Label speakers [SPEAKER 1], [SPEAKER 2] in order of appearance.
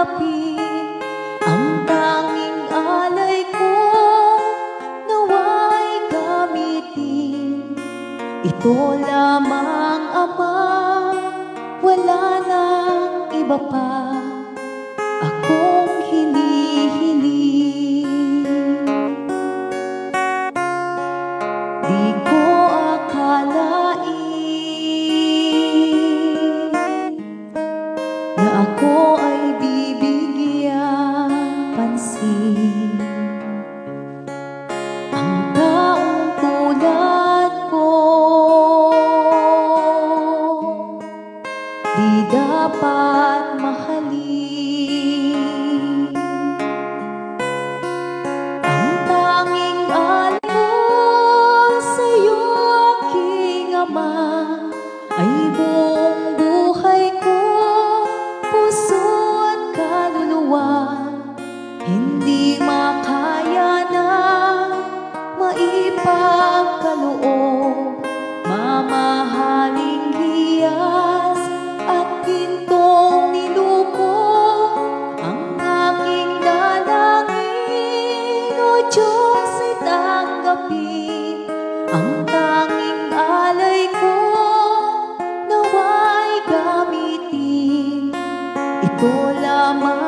[SPEAKER 1] tanggapin ang tanging alay ko, nawa'y gamitin. Ito lamang, Ama, wala nang iba pa akong hinihiling. Di ko akalain na ako ay bibigyan pansin. Ang taong tulad ko di dapat mahalin. Ang tanging alay ko sa'yo, aking Ama, ay buong buhay ko, puso at kaluluwa. Hindi makaya na maipagkaloob, mamahaling hiyas at gintong niluko. Ang aking dalangin, O Diyos, ay tanggapin ang tanging alay ko, nawa'y gamitin. Ito lamang